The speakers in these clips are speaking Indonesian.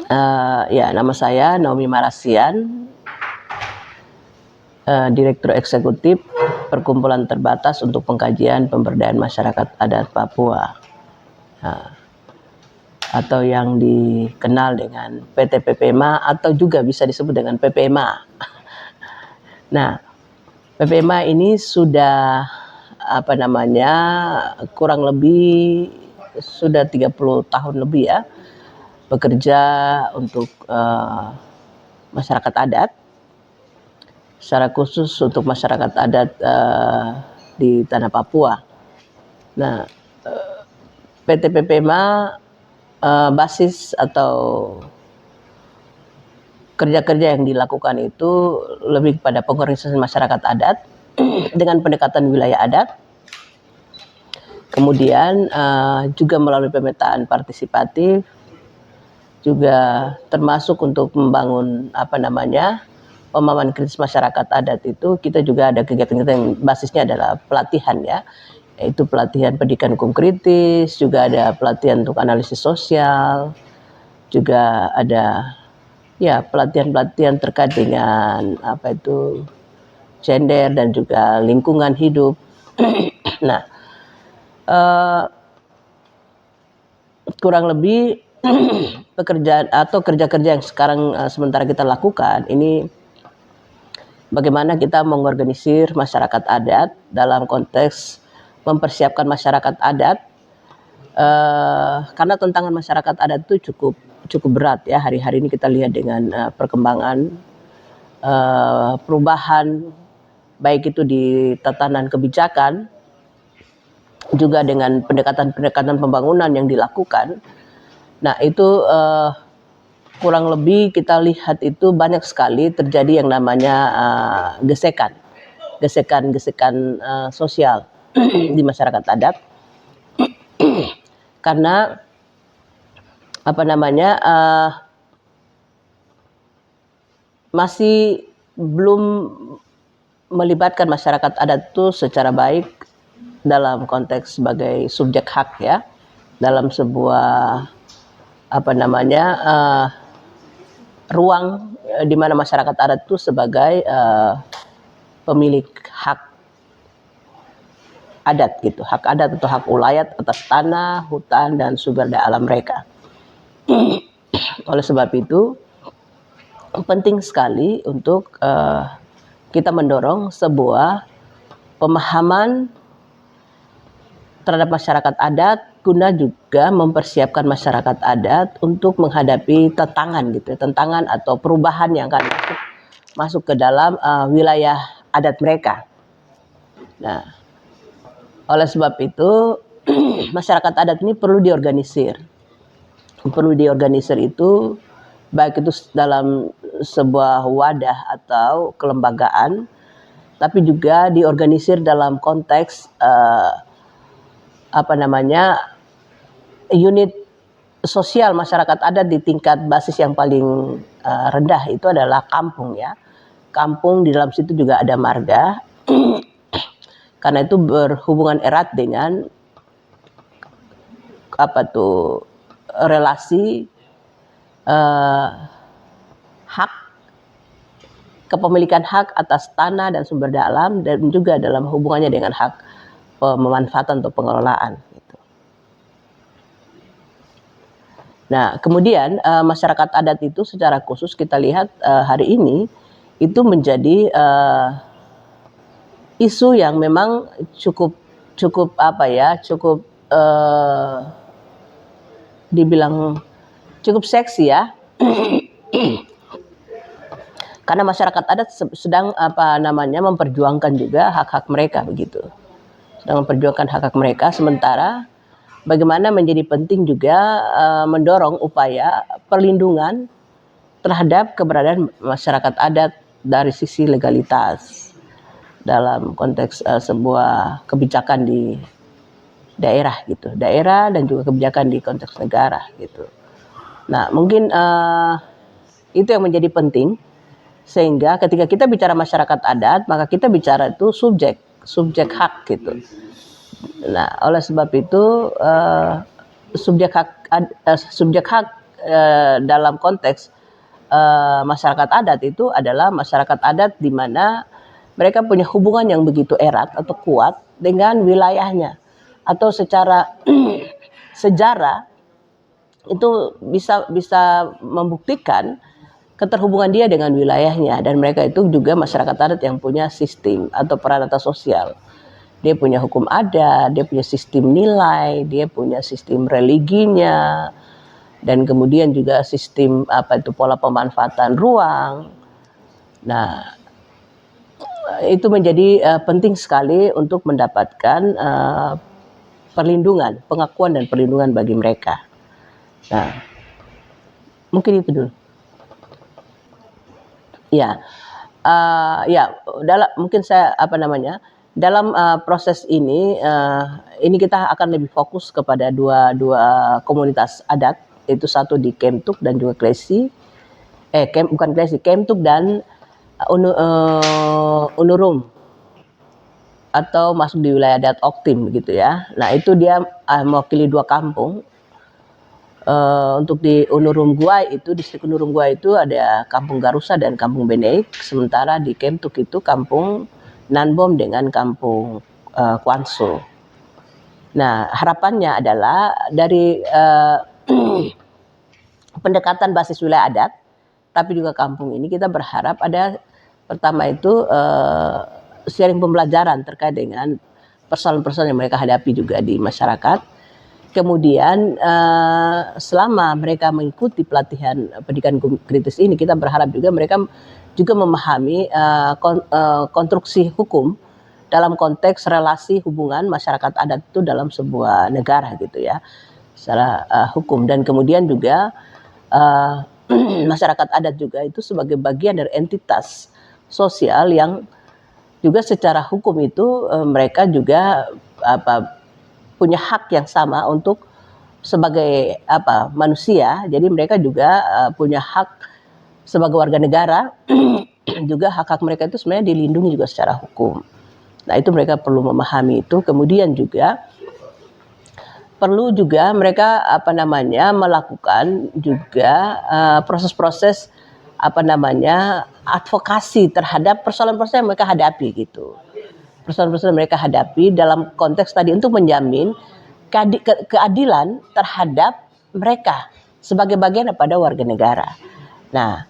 Ya, nama saya Naomi Marasian, Direktur Eksekutif Perkumpulan Terbatas untuk Pengkajian Pemberdayaan Masyarakat Adat Papua, atau yang dikenal dengan PT PPMA atau juga bisa disebut dengan PPMA. Nah, PPMA ini sudah kurang lebih sudah 30 tahun lebih ya bekerja untuk masyarakat adat, secara khusus untuk masyarakat adat di tanah Papua. Nah, PT PPMA basis atau kerja-kerja yang dilakukan itu lebih kepada pengorganisasian masyarakat adat dengan pendekatan wilayah adat, kemudian juga melalui pemetaan partisipatif, juga termasuk untuk membangun pemahaman kritis masyarakat adat. Itu kita juga ada kegiatan yang basisnya adalah pelatihan ya, yaitu pelatihan pendidikan hukum kritis, juga ada pelatihan untuk analisis sosial, juga ada ya pelatihan-pelatihan terkait dengan gender dan juga lingkungan hidup. Nah, kurang lebih pekerjaan atau kerja-kerja yang sekarang sementara kita lakukan ini, bagaimana kita mengorganisir masyarakat adat dalam konteks mempersiapkan masyarakat adat, karena tantangan masyarakat adat itu cukup berat ya. Hari-hari ini kita lihat dengan perkembangan perubahan, baik itu di tatanan kebijakan, juga dengan pendekatan pembangunan yang dilakukan. Nah, itu kurang lebih kita lihat itu banyak sekali terjadi yang namanya gesekan sosial di masyarakat adat, karena masih belum melibatkan masyarakat adat itu secara baik dalam konteks sebagai subjek hak ya, dalam sebuah ruang di mana masyarakat adat itu sebagai pemilik hak adat gitu, hak adat atau hak ulayat atas tanah, hutan dan sumber daya alam mereka. Oleh sebab itu penting sekali untuk kita mendorong sebuah pemahaman terhadap masyarakat adat, guna juga mempersiapkan masyarakat adat untuk menghadapi tantangan atau perubahan yang akan masuk ke dalam wilayah adat mereka. Nah, oleh sebab itu masyarakat adat ini perlu diorganisir itu, baik itu dalam sebuah wadah atau kelembagaan, tapi juga diorganisir dalam konteks unit sosial masyarakat adat di tingkat basis yang paling rendah, itu adalah kampung ya. Kampung, di dalam situ juga ada marga. Karena itu berhubungan erat dengan relasi hak, kepemilikan hak atas tanah dan sumber daya alam, dan juga dalam hubungannya dengan hak pemanfaatan atau pengelolaan gitu. Nah, kemudian masyarakat adat itu secara khusus kita lihat hari ini itu menjadi isu yang memang cukup dibilang cukup seksi ya. Karena masyarakat adat sedang memperjuangkan juga hak-hak mereka begitu. Sedang memperjuangkan hak-hak mereka, sementara bagaimana menjadi penting juga mendorong upaya perlindungan terhadap keberadaan masyarakat adat dari sisi legalitas dalam konteks sebuah kebijakan di daerah gitu, daerah dan juga kebijakan di konteks negara gitu. Nah, mungkin itu yang menjadi penting, sehingga ketika kita bicara masyarakat adat, maka kita bicara itu subjek hak gitu. Nah, oleh sebab itu subjek hak dalam konteks masyarakat adat itu adalah masyarakat adat di mana mereka punya hubungan yang begitu erat atau kuat dengan wilayahnya, atau secara sejarah itu bisa membuktikan keterhubungan dia dengan wilayahnya, dan mereka itu juga masyarakat adat yang punya sistem atau peranata sosial. Dia punya hukum adat, dia punya sistem nilai, dia punya sistem religinya, dan kemudian juga sistem pola pemanfaatan ruang. Nah, itu menjadi penting sekali untuk mendapatkan perlindungan, pengakuan dan perlindungan bagi mereka. Nah, mungkin itu dulu. Ya, mungkin saya dalam proses ini kita akan lebih fokus kepada dua komunitas adat, yaitu satu di Kemtuk dan juga Klesi, Kemtuk dan Unurum, atau masuk di wilayah adat Oktim begitu ya. Nah, itu dia mewakili dua kampung. Untuk di Unurum Guai itu, distrik Unurum Guai itu ada Kampung Garusa dan Kampung Beneik, sementara di Kemtuk itu Kampung Nanbom dengan Kampung Kwanso. Nah, harapannya adalah dari pendekatan basis wilayah adat, tapi juga kampung ini kita berharap ada, pertama itu sharing pembelajaran terkait dengan persoalan-persoalan yang mereka hadapi juga di masyarakat. Kemudian selama mereka mengikuti pelatihan pendidikan kritis ini, kita berharap juga mereka juga memahami konstruksi hukum dalam konteks relasi hubungan masyarakat adat itu dalam sebuah negara gitu ya, secara hukum. Dan kemudian juga masyarakat adat juga itu sebagai bagian dari entitas sosial yang juga secara hukum itu mereka juga punya hak yang sama untuk sebagai manusia. Jadi mereka juga punya hak sebagai warga negara juga hak-hak mereka itu sebenarnya dilindungi juga secara hukum. Nah, itu mereka perlu memahami itu. Kemudian juga perlu juga mereka melakukan juga proses-proses advokasi terhadap persoalan-persoalan yang mereka hadapi gitu. Persoalan-persoalan mereka hadapi dalam konteks tadi untuk menjamin keadilan terhadap mereka sebagai bagian daripada warga negara. Nah,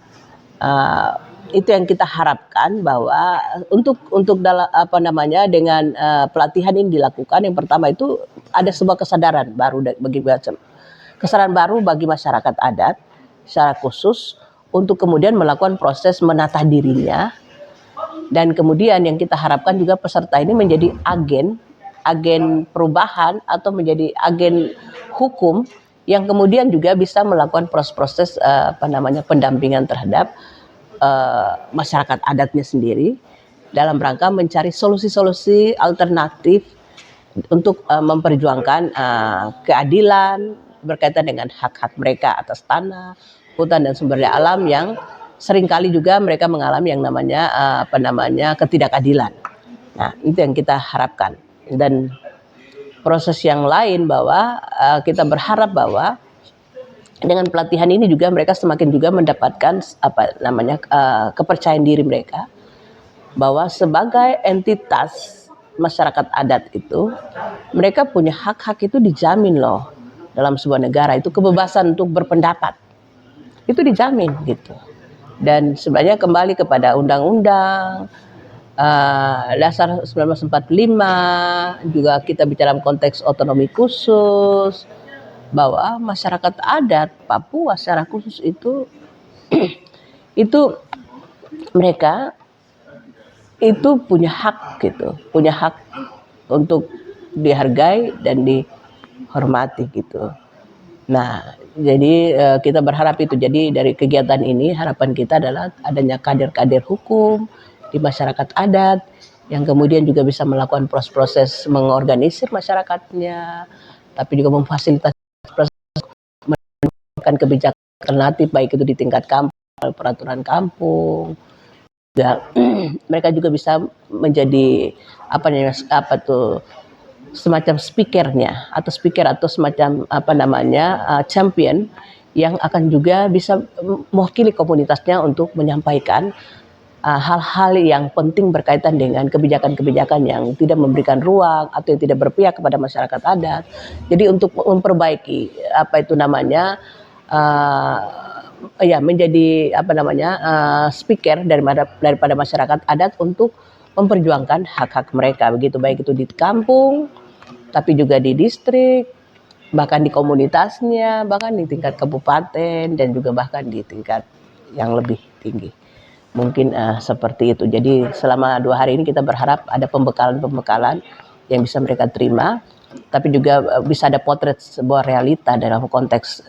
itu yang kita harapkan bahwa untuk dengan pelatihan ini dilakukan. Yang pertama itu ada sebuah kesadaran baru bagi masyarakat adat secara khusus untuk kemudian melakukan proses menata dirinya. Dan kemudian yang kita harapkan juga peserta ini menjadi agen perubahan atau menjadi agen hukum yang kemudian juga bisa melakukan proses-proses pendampingan terhadap masyarakat adatnya sendiri dalam rangka mencari solusi-solusi alternatif untuk memperjuangkan keadilan berkaitan dengan hak-hak mereka atas tanah, hutan dan sumber daya alam yang seringkali juga mereka mengalami yang namanya ketidakadilan. Nah, itu yang kita harapkan. Dan proses yang lain bahwa kita berharap bahwa dengan pelatihan ini juga mereka semakin juga mendapatkan kepercayaan diri mereka bahwa sebagai entitas masyarakat adat itu mereka punya hak-hak itu dijamin loh dalam sebuah negara. Itu kebebasan untuk berpendapat itu dijamin gitu. Dan sebenarnya kembali kepada Undang-Undang Dasar 1945, juga kita bicara dalam konteks otonomi khusus, bahwa masyarakat adat Papua secara khusus itu mereka itu punya hak gitu, punya hak untuk dihargai dan dihormati gitu. Nah, jadi kita berharap itu. Jadi dari kegiatan ini harapan kita adalah adanya kader-kader hukum di masyarakat adat yang kemudian juga bisa melakukan proses-proses mengorganisir masyarakatnya, tapi juga memfasilitasi proses menentukan kebijakan alternatif baik itu di tingkat kampung, peraturan kampung. Juga mereka juga bisa menjadi semacam speaker atau semacam champion yang akan juga bisa mewakili komunitasnya untuk menyampaikan hal-hal yang penting berkaitan dengan kebijakan-kebijakan yang tidak memberikan ruang atau yang tidak berpihak kepada masyarakat adat. Jadi untuk memperbaiki menjadi speaker daripada masyarakat adat untuk memperjuangkan hak-hak mereka begitu, baik itu di kampung, tapi juga di distrik, bahkan di komunitasnya, bahkan di tingkat kabupaten dan juga bahkan di tingkat yang lebih tinggi. Mungkin seperti itu. Jadi selama 2 hari ini kita berharap ada pembekalan yang bisa mereka terima, tapi juga bisa ada potret sebuah realita dalam konteks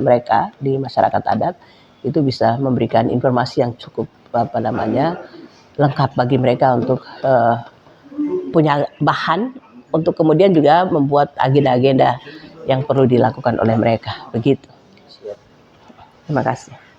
mereka di masyarakat adat, itu bisa memberikan informasi yang cukup lengkap bagi mereka untuk punya bahan untuk kemudian juga membuat agenda-agenda yang perlu dilakukan oleh mereka. Begitu. Terima kasih.